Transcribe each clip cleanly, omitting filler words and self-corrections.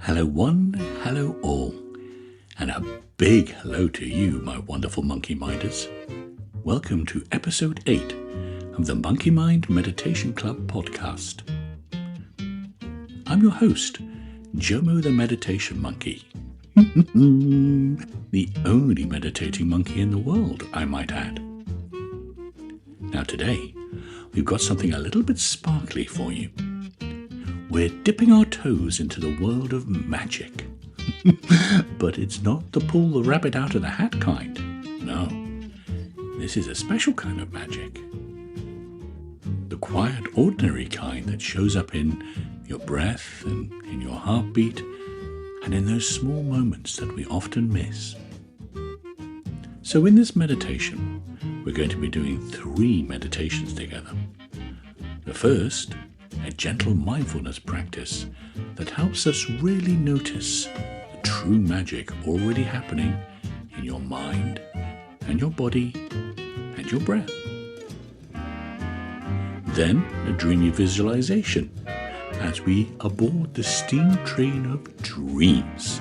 Hello one, hello all, and a big hello to you, my wonderful Monkeyminders. Welcome to episode 8 of the Monkey Mind Meditation Club podcast. I'm your host, Jomo the Meditation Monkey. The only meditating monkey in the world, I might add. Now today, we've got something a little bit sparkly for you. We're dipping our toes into the world of magic. But it's not the pull the rabbit out of the hat kind. No, this is a special kind of magic. The quiet, ordinary kind that shows up in your breath and in your heartbeat and in those small moments that we often miss. So in this meditation, we're going to be doing 3 meditations together. The first, a gentle mindfulness practice that helps us really notice the true magic already happening in your mind and your body and your breath. Then a dreamy visualization as we aboard the steam train of dreams,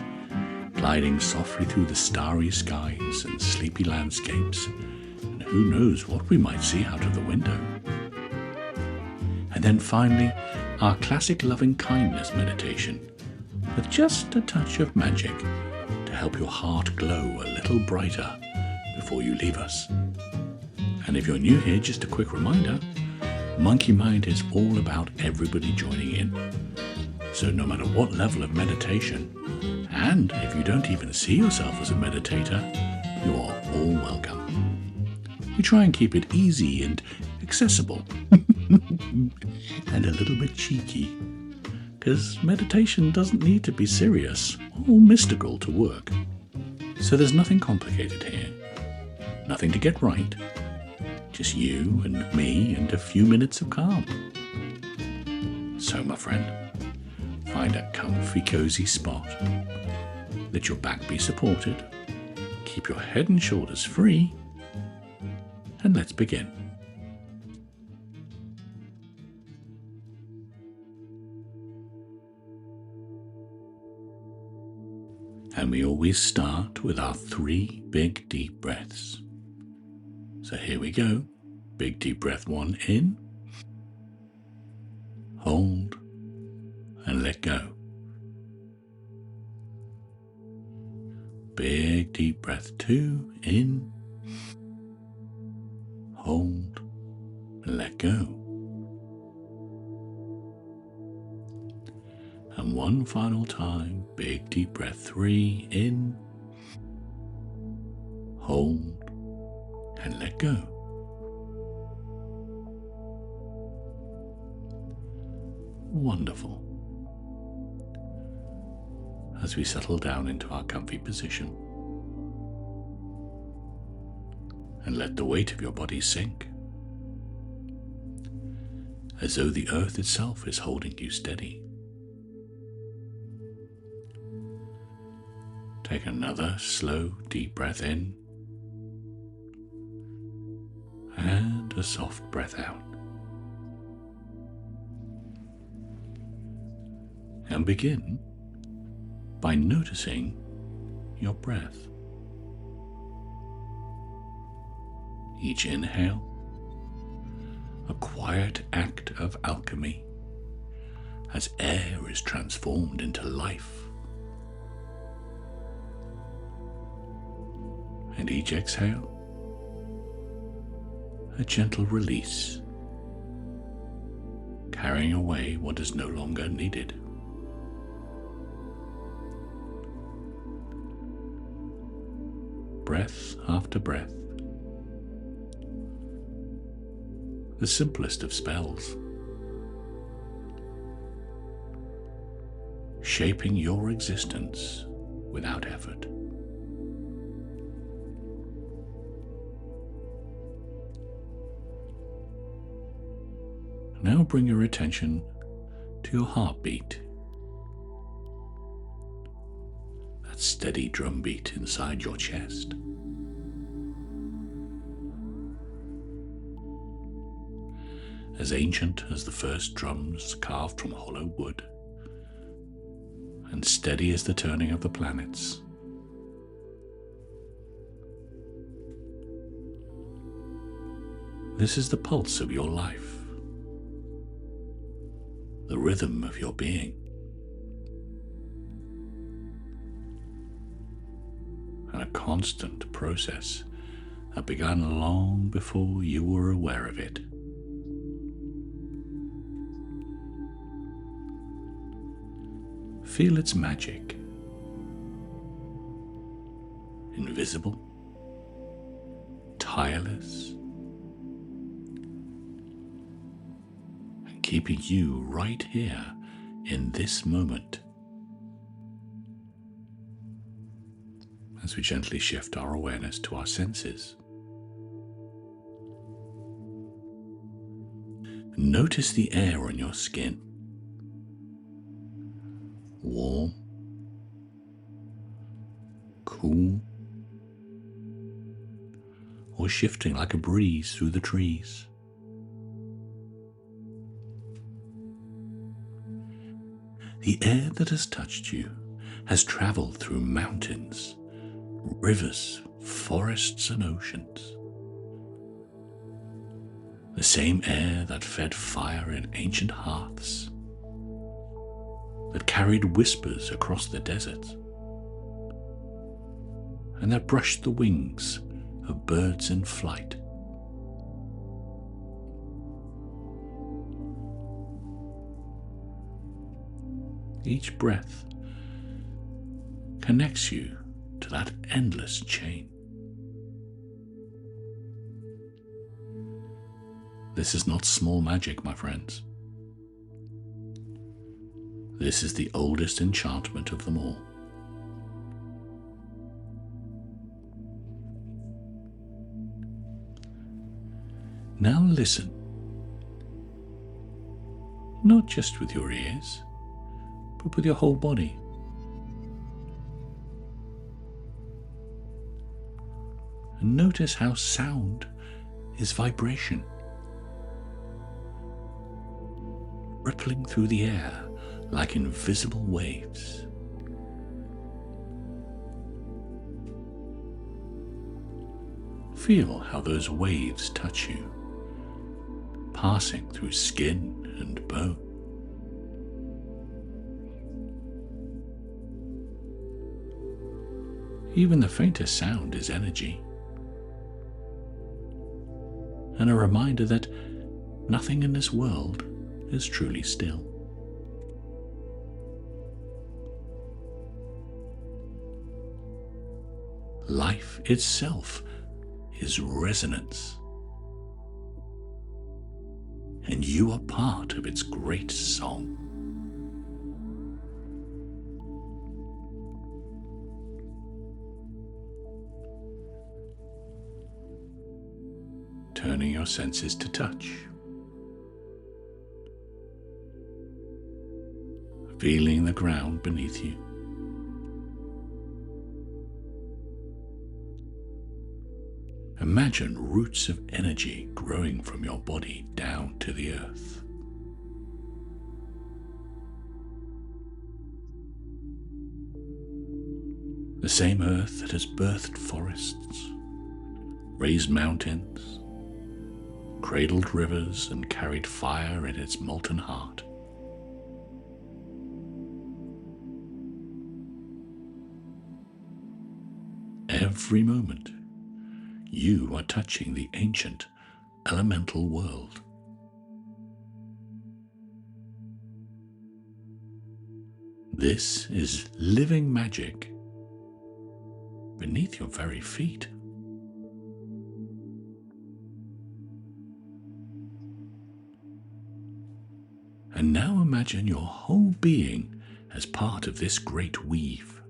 gliding softly through the starry skies and sleepy landscapes, and who knows what we might see out of the window. And then finally, our classic loving kindness meditation with just a touch of magic to help your heart glow a little brighter before you leave us. And if you're new here, just a quick reminder, Monkey Mind is all about everybody joining in. So no matter what level of meditation, and if you don't even see yourself as a meditator, you are all welcome. We try and keep it easy and accessible and a little bit cheeky, because meditation doesn't need to be serious or mystical to work. So there's nothing complicated here, nothing to get right, just you and me and a few minutes of calm. So my friend, find a comfy, cozy spot, let your back be supported, keep your head and shoulders free, and let's begin. And we always start with our 3 big deep breaths. So here we go. Big deep breath 1 in, hold, and let go. Big deep breath 2 in, hold, and let go. And one final time, big deep breath 3 in, hold, and let go. Wonderful. As we settle down into our comfy position and let the weight of your body sink, as though the earth itself is holding you steady. Take another slow, deep breath in and a soft breath out. And begin by noticing your breath. Each inhale, a quiet act of alchemy as air is transformed into life. And each exhale, a gentle release, carrying away what is no longer needed. Breath after breath, the simplest of spells, shaping your existence without effort. Now bring your attention to your heartbeat, that steady drumbeat inside your chest. As ancient as the first drums carved from hollow wood, and steady as the turning of the planets. This is the pulse of your life, the rhythm of your being. And a constant process that began long before you were aware of it. Feel its magic. Invisible, tireless, and keeping you right here in this moment. As we gently shift our awareness to our senses. Notice the air on your skin. Warm, cool, or shifting like a breeze through the trees. The air that has touched you has traveled through mountains, rivers, forests, and oceans. The same air that fed fire in ancient hearths, that carried whispers across the deserts, and that brushed the wings of birds in flight. Each breath connects you to that endless chain. This is not small magic, my friends. This is the oldest enchantment of them all. Now listen, not just with your ears, but with your whole body. And notice how sound is vibration, rippling through the air like invisible waves. Feel how those waves touch you, passing through skin and bone. Even the faintest sound is energy, and a reminder that nothing in this world is truly still. Life itself is resonance, and you are part of its great song. Turning your senses to touch, feeling the ground beneath you. Imagine roots of energy growing from your body down to the earth. The same earth that has birthed forests, raised mountains, cradled rivers, and carried fire in its molten heart. Every moment, you are touching the ancient elemental world. This is living magic beneath your very feet. And now imagine your whole being as part of this great weave.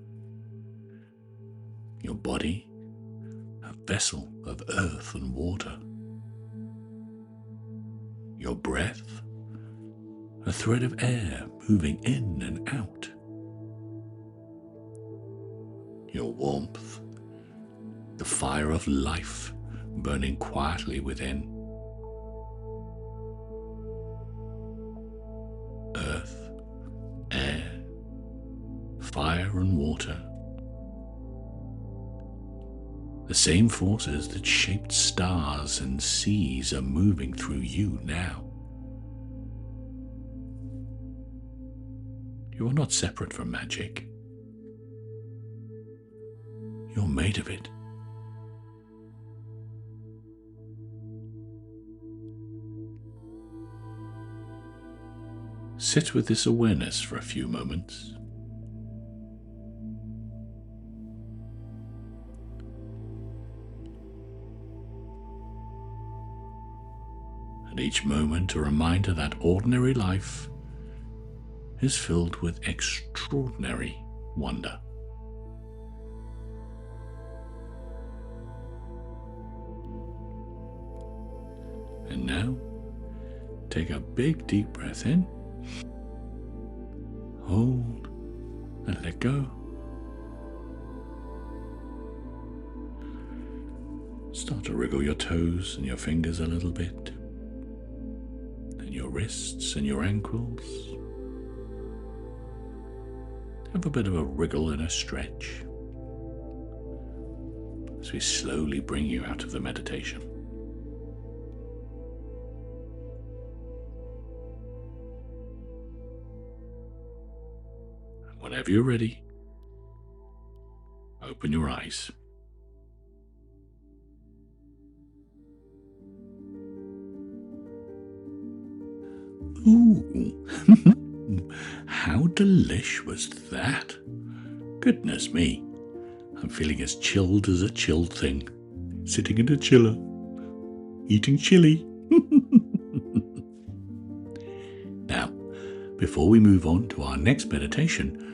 Your body, a vessel of earth and water. Your breath, a thread of air moving in and out. Your warmth, the fire of life burning quietly within. Earth, air, fire and water. The same forces that shaped stars and seas are moving through you now. You are not separate from magic. You're made of it. Sit with this awareness for a few moments. And each moment a reminder that ordinary life is filled with extraordinary wonder. And now, take a big deep breath in, hold, and let go. Start to wriggle your toes and your fingers a little bit, and your wrists and your ankles. Have a bit of a wriggle and a stretch as we slowly bring you out of the meditation. Whenever you're ready, open your eyes. Ooh, how delish was that? Goodness me, I'm feeling as chilled as a chilled thing, sitting in a chiller, eating chili. Now, before we move on to our next meditation,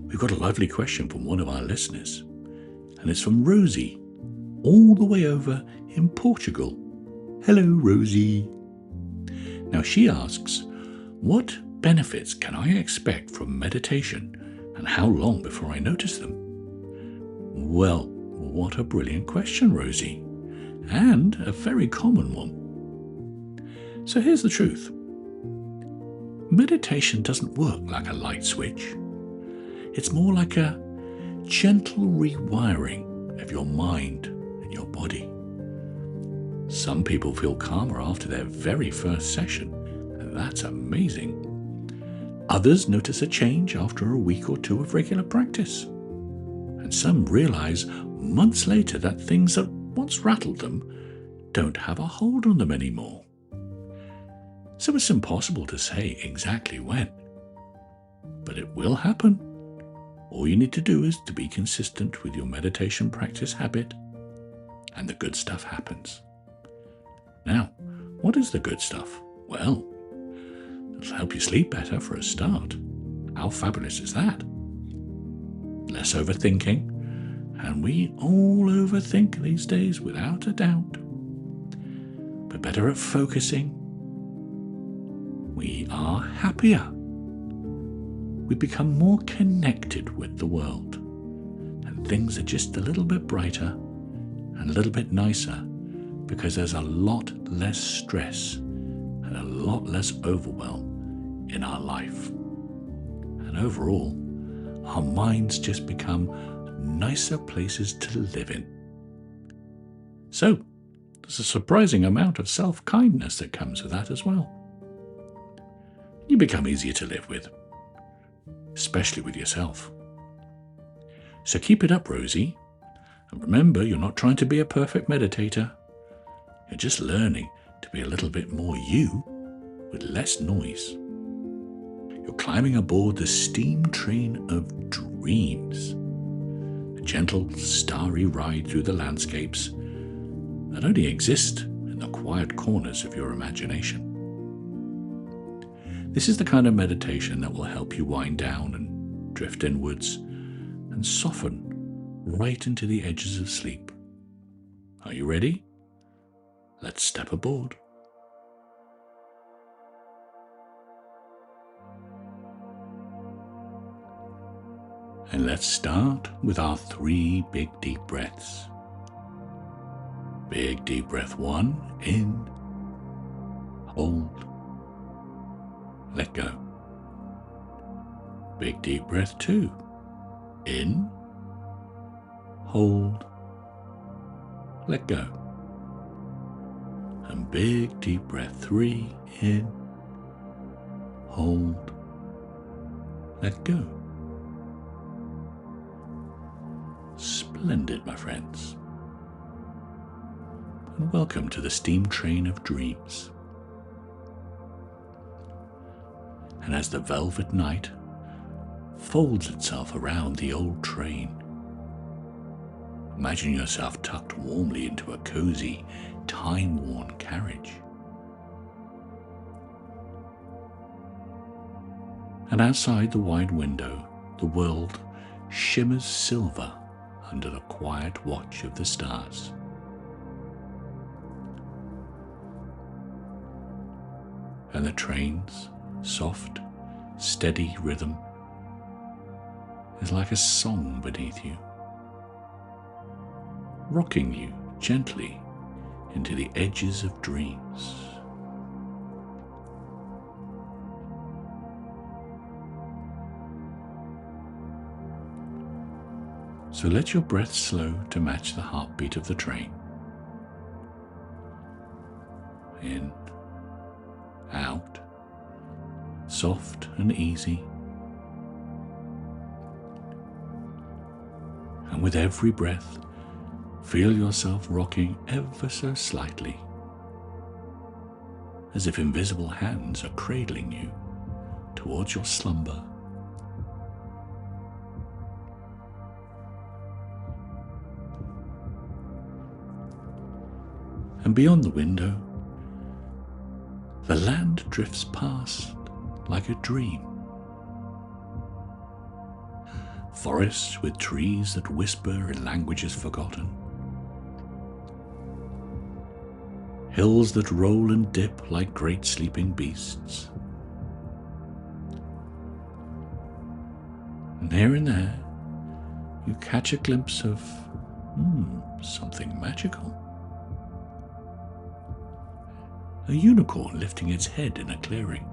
we've got a lovely question from one of our listeners, and it's from Rosie, all the way over in Portugal. Hello, Rosie. Now she asks, what benefits can I expect from meditation, and how long before I notice them? Well, what a brilliant question, Rosie, and a very common one. So here's the truth. Meditation doesn't work like a light switch. It's more like a gentle rewiring of your mind and your body. Some people feel calmer after their very first session, and that's amazing. Others notice a change after a week or two of regular practice. And some realize months later that things that once rattled them don't have a hold on them anymore. So it's impossible to say exactly when. But it will happen. All you need to do is to be consistent with your meditation practice habit, and the good stuff happens. Now, what is the good stuff? Well, it'll help you sleep better for a start. How fabulous is that? Less overthinking, and we all overthink these days without a doubt. But better at focusing. We are happier. We become more connected with the world, and things are just a little bit brighter and a little bit nicer because there's a lot less stress and a lot less overwhelm in our life. And overall, our minds just become nicer places to live in. So, there's a surprising amount of self-kindness that comes with that as well. You become easier to live with, especially with yourself. So keep it up, Rosie. And remember, you're not trying to be a perfect meditator. You're just learning to be a little bit more you with less noise. You're climbing aboard the steam train of dreams, a gentle, starry ride through the landscapes that only exist in the quiet corners of your imagination. This is the kind of meditation that will help you wind down and drift inwards and soften right into the edges of sleep. Are you ready? Let's step aboard. And let's start with our 3 big deep breaths. Big deep breath 1, in, hold, let go. Big deep breath 2, In, hold, let go. And big deep breath. 3, in, hold, let go. Splendid, my friends. And welcome to the steam train of dreams. And as the velvet night folds itself around the old train, imagine yourself tucked warmly into a cozy, time-worn carriage. And outside the wide window, the world shimmers silver under the quiet watch of the stars. And the train's soft, steady rhythm is like a song beneath you, rocking you gently into the edges of dreams. So let your breath slow to match the heartbeat of the train. In, out, soft and easy. And with every breath, feel yourself rocking ever so slightly, as if invisible hands are cradling you towards your slumber. And beyond the window, the land drifts past like a dream. Forests with trees that whisper in languages forgotten. Hills that roll and dip like great sleeping beasts. And here and there, you catch a glimpse of something magical. A unicorn lifting its head in a clearing.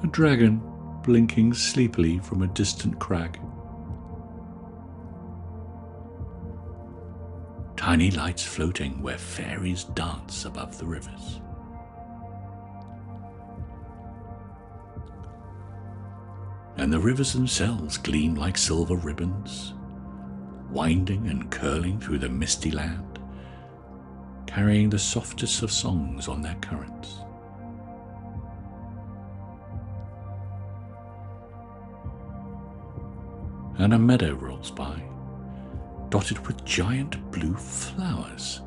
A dragon blinking sleepily from a distant crag. Tiny lights floating where fairies dance above the rivers. And the rivers themselves gleam like silver ribbons, winding and curling through the misty land, carrying the softest of songs on their currents. And a meadow rolls by, dotted with giant blue flowers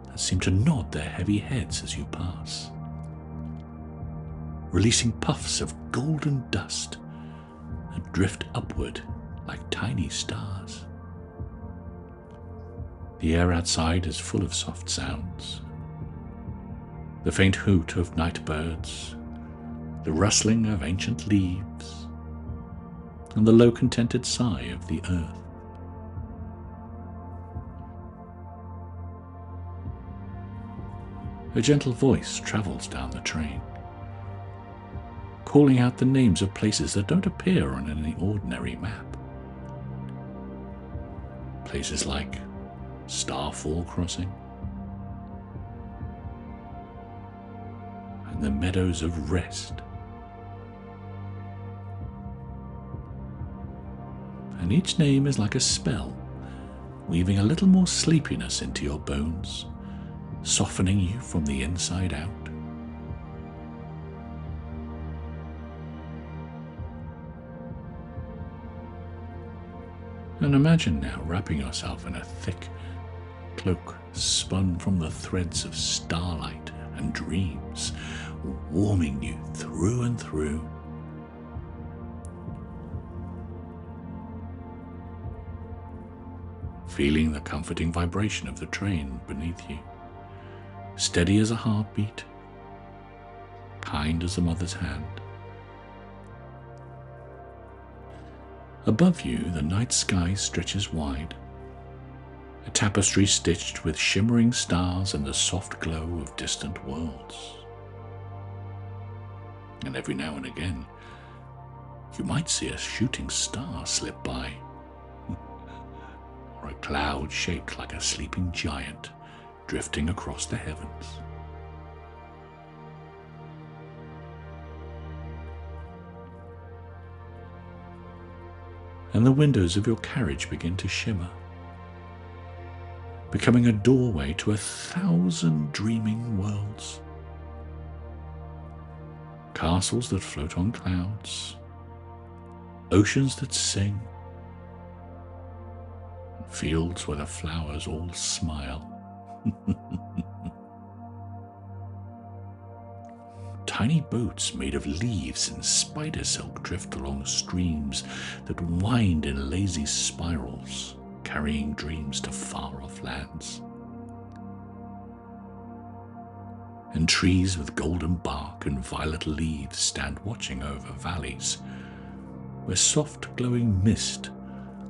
that seem to nod their heavy heads as you pass, releasing puffs of golden dust that drift upward like tiny stars. The air outside is full of soft sounds. The faint hoot of night birds, the rustling of ancient leaves, and the low contented sigh of the earth. A gentle voice travels down the train, calling out the names of places that don't appear on any ordinary map. Places like Starfall Crossing, and the Meadows of Rest. And each name is like a spell, weaving a little more sleepiness into your bones, softening you from the inside out. And imagine now wrapping yourself in a thick cloak spun from the threads of starlight and dreams, warming you through and through. Feeling the comforting vibration of the train beneath you, steady as a heartbeat, kind as a mother's hand. Above you, the night sky stretches wide, a tapestry stitched with shimmering stars and the soft glow of distant worlds. And every now and again, You might see a shooting star slip by, or a cloud shaped like a sleeping giant drifting across the heavens. And the windows of your carriage begin to shimmer, becoming a doorway to 1,000 dreaming worlds. Castles that float on clouds, oceans that sing, fields where the flowers all smile. Tiny boats made of leaves and spider silk drift along streams that wind in lazy spirals, carrying dreams to far-off lands. And trees with golden bark and violet leaves stand watching over valleys where soft glowing mist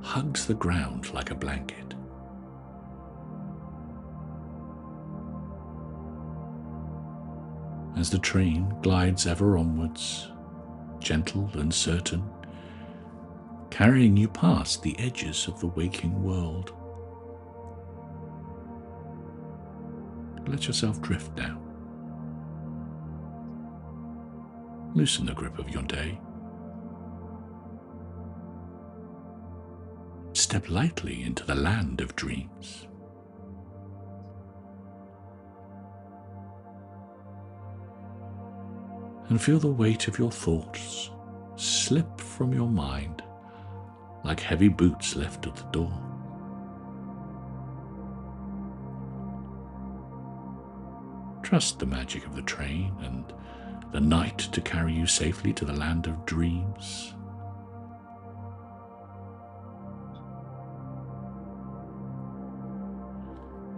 hugs the ground like a blanket. As the train glides ever onwards, gentle and certain, carrying you past the edges of the waking world. Let yourself drift now. Loosen the grip of your day. Step lightly into the land of dreams. And feel the weight of your thoughts slip from your mind like heavy boots left at the door. Trust the magic of the train and the night to carry you safely to the land of dreams.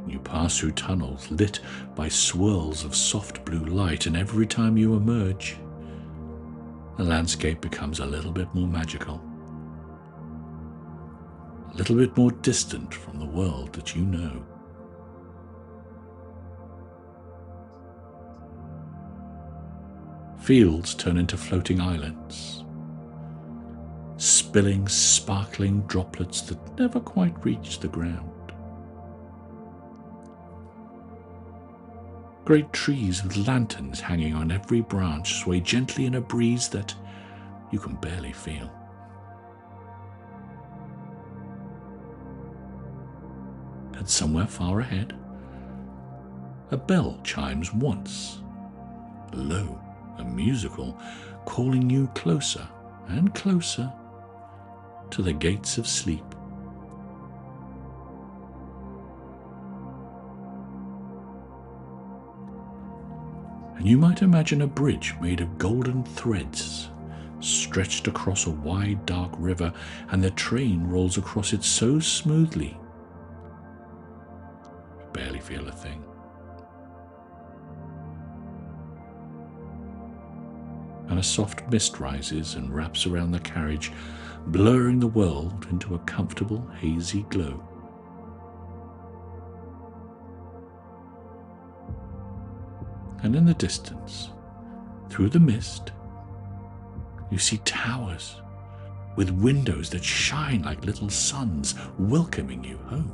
You pass through tunnels lit by swirls of soft blue light, and every time you emerge, the landscape becomes a little bit more magical, a little bit more distant from the world that you know. Fields turn into floating islands, spilling sparkling droplets that never quite reach the ground. Great trees with lanterns hanging on every branch sway gently in a breeze that you can barely feel. And somewhere far ahead, a bell chimes once, low and musical, calling you closer and closer to the gates of sleep. And you might imagine a bridge made of golden threads stretched across a wide dark river, and the train rolls across it so smoothly you barely feel a thing. And a soft mist rises and wraps around the carriage, blurring the world into a comfortable hazy glow. And in the distance, through the mist, you see towers with windows that shine like little suns, welcoming you home.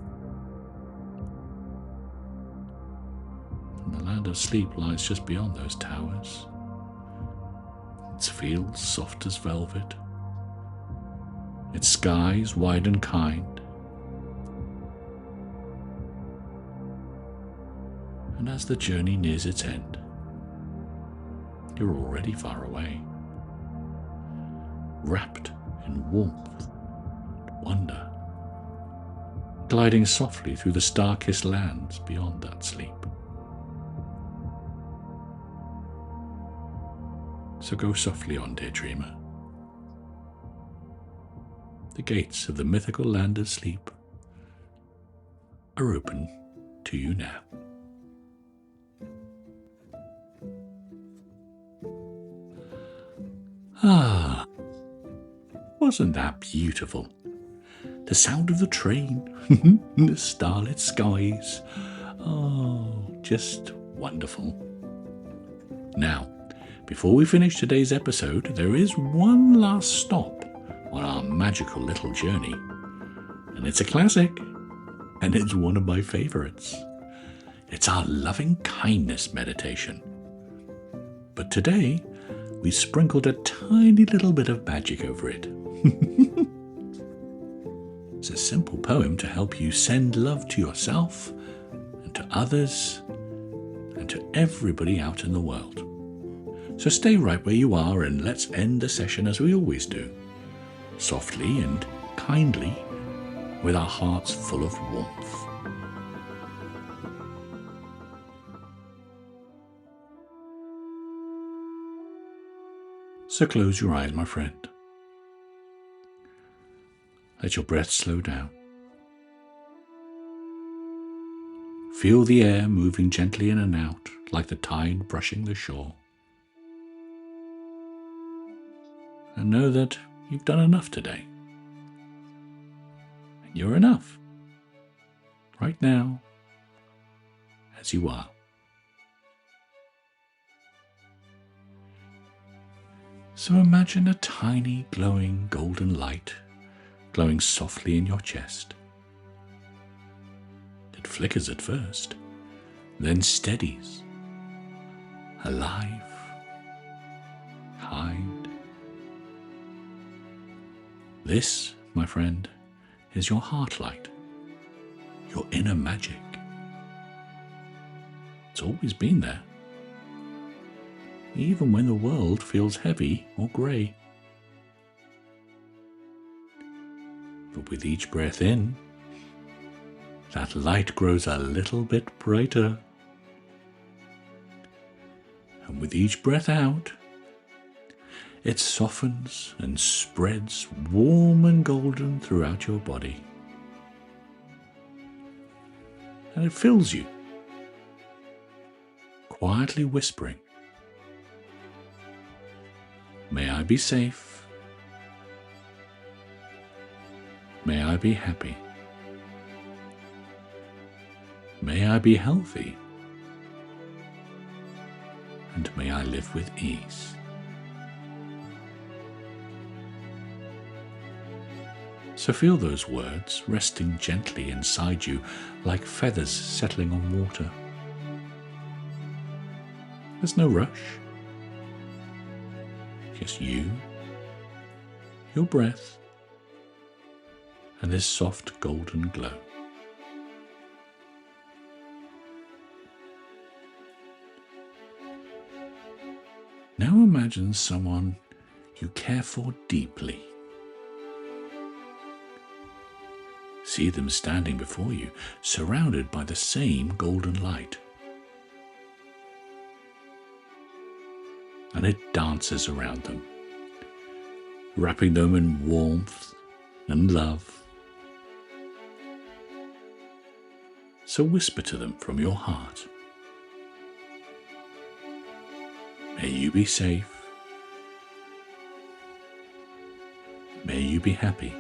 And the land of sleep lies just beyond those towers. Its fields soft as velvet, its skies wide and kind. And as the journey nears its end, you're already far away, wrapped in warmth and wonder, gliding softly through the star-kissed lands beyond that sleep. So go softly on, dear dreamer. The gates of the mythical land of sleep are open to you now. Ah, wasn't that beautiful? The sound of the train, the starlit skies. Oh, just wonderful. Now, Before we finish today's episode, there is one last stop on our magical little journey. And it's a classic, and it's one of my favorites. It's our loving kindness meditation. But today, we sprinkled a tiny little bit of magic over it. It's a simple poem to help you send love to yourself and to others and to everybody out in the world. So stay right where you are and let's end the session as we always do, softly and kindly, with our hearts full of warmth. So close your eyes, my friend. Let your breath slow down. Feel the air moving gently in and out like the tide brushing the shore. And know that you've done enough today. And you're enough. Right now, as you are. So imagine a tiny glowing golden light glowing softly in your chest. It flickers at first, then steadies, alive, kind. This, my friend, is your heart light, your inner magic. It's always been there, even when the world feels heavy or grey. But with each breath in, that light grows a little bit brighter. And with each breath out, it softens and spreads warm and golden throughout your body. And it fills you, quietly whispering, "May I be safe. May I be happy. May I be healthy. And may I live with ease." So feel those words resting gently inside you like feathers settling on water. There's no rush. Just you, your breath, and this soft golden glow. Now imagine someone you care for deeply. See them standing before you, surrounded by the same golden light. And it dances around them, wrapping them in warmth and love. So whisper to them from your heart, "May you be safe. May you be happy.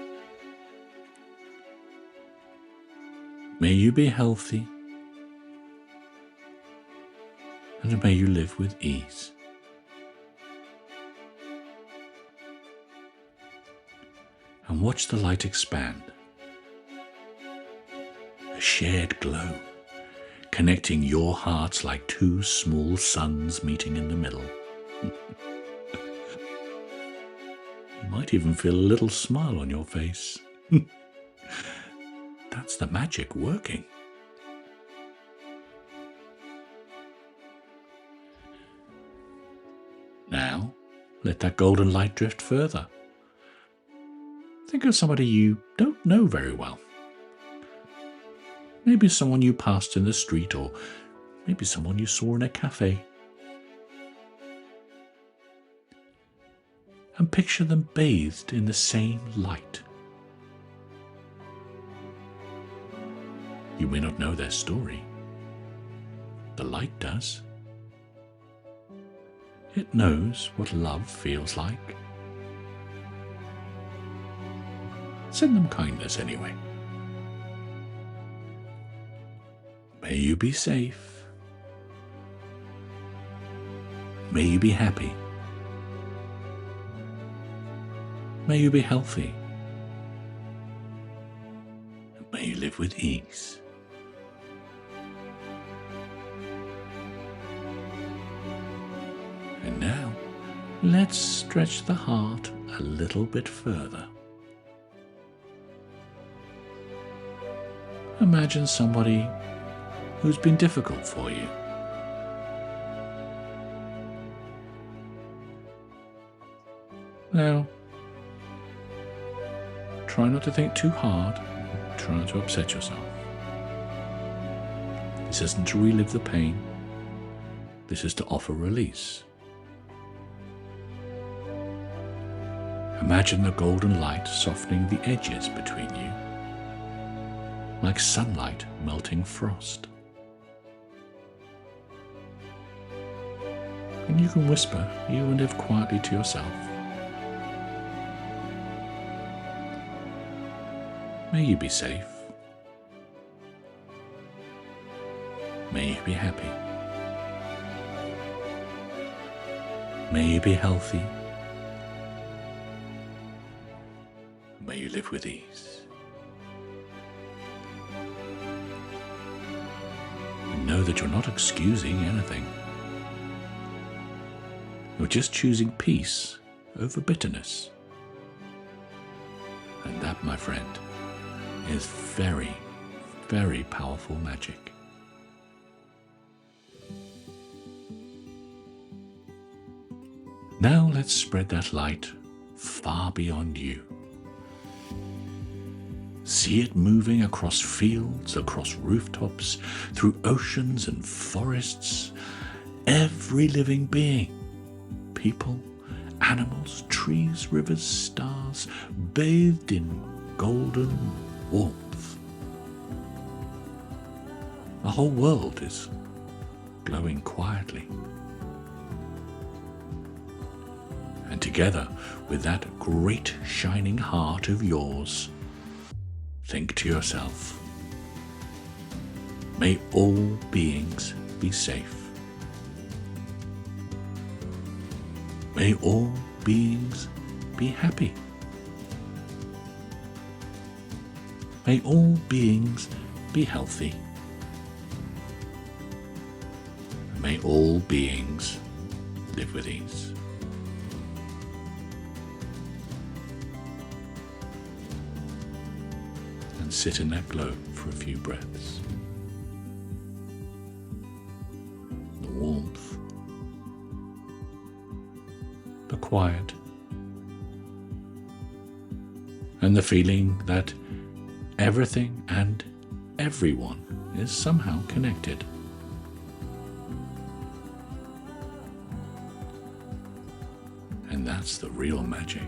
May you be healthy. And may you live with ease." And watch the light expand. A shared glow, connecting your hearts like two small suns meeting in the middle. You might even feel a little smile on your face. That's the magic working. Now, let that golden light drift further. Think of somebody you don't know very well. Maybe someone you passed in the street, or maybe someone you saw in a cafe. And picture them bathed in the same light. You may not know their story. The light does. It knows what love feels like. Send them kindness anyway. May you be safe. May you be happy. May you be healthy. And may you live with ease. And now, let's stretch the heart a little bit further. Imagine somebody who's been difficult for you. Now, try not to think too hard. Try not to upset yourself. This isn't to relive the pain. This is to offer release. Imagine the golden light softening the edges between you, like sunlight melting frost. And you can whisper, you and live quietly to yourself. May you be safe. May you be happy. May you be healthy. May you live with ease. And know that you're not excusing anything. You're just choosing peace over bitterness. And that, my friend, is very, very powerful magic. Now let's spread that light far beyond you. See it moving across fields, across rooftops, through oceans and forests. Every living being, people, animals, trees, rivers, stars, bathed in golden warmth. The whole world is glowing quietly. And together with that great shining heart of yours, think to yourself, may all beings be safe. May all beings be happy. May all beings be healthy. May all beings live with ease. And sit in that glow for a few breaths. The warmth, the quiet, and the feeling that everything and everyone is somehow connected. And that's the real magic.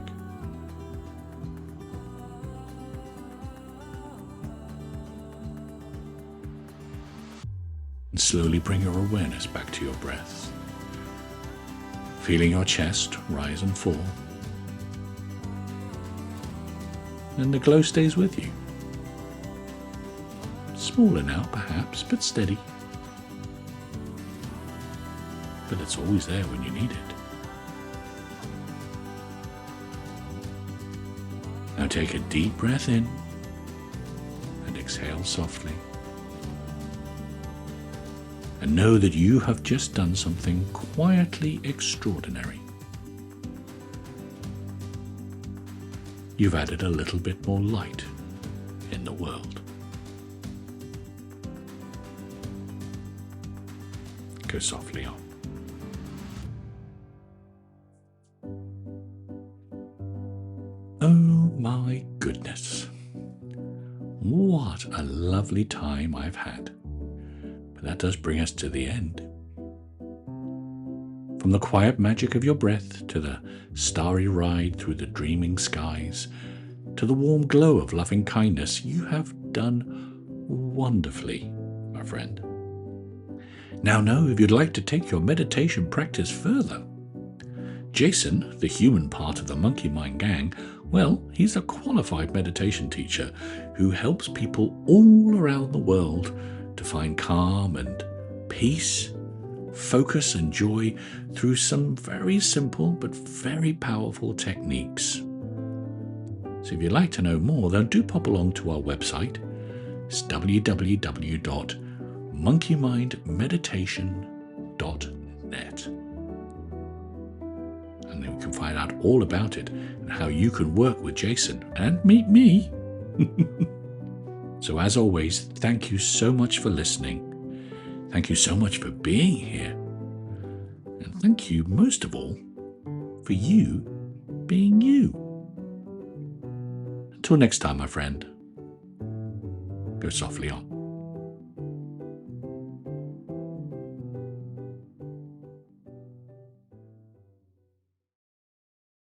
And slowly bring your awareness back to your breath, feeling your chest rise and fall. And the glow stays with you. Smaller now, perhaps, but steady. But it's always there when you need it. Now take a deep breath in and exhale softly. And know that you have just done something quietly extraordinary. You've added a little bit more light in the world. Go softly on. Oh my goodness. What a lovely time I've had. But that does bring us to the end. From the quiet magic of your breath to the starry ride through the dreaming skies to the warm glow of loving kindness, you have done wonderfully, my friend. Now know if you'd like to take your meditation practice further. Jason, the human part of the Monkey Mind gang, well, he's a qualified meditation teacher who helps people all around the world to find calm and peace focus and joy through some very simple but very powerful techniques. So if you'd like to know more, then do pop along to our website. It's www.monkeymindmeditation.net. And then we can find out all about it and how you can work with Jason and meet me. So as always, thank you so much for listening. Thank you so much for being here. And thank you most of all for you being you. Until next time, my friend, go softly on.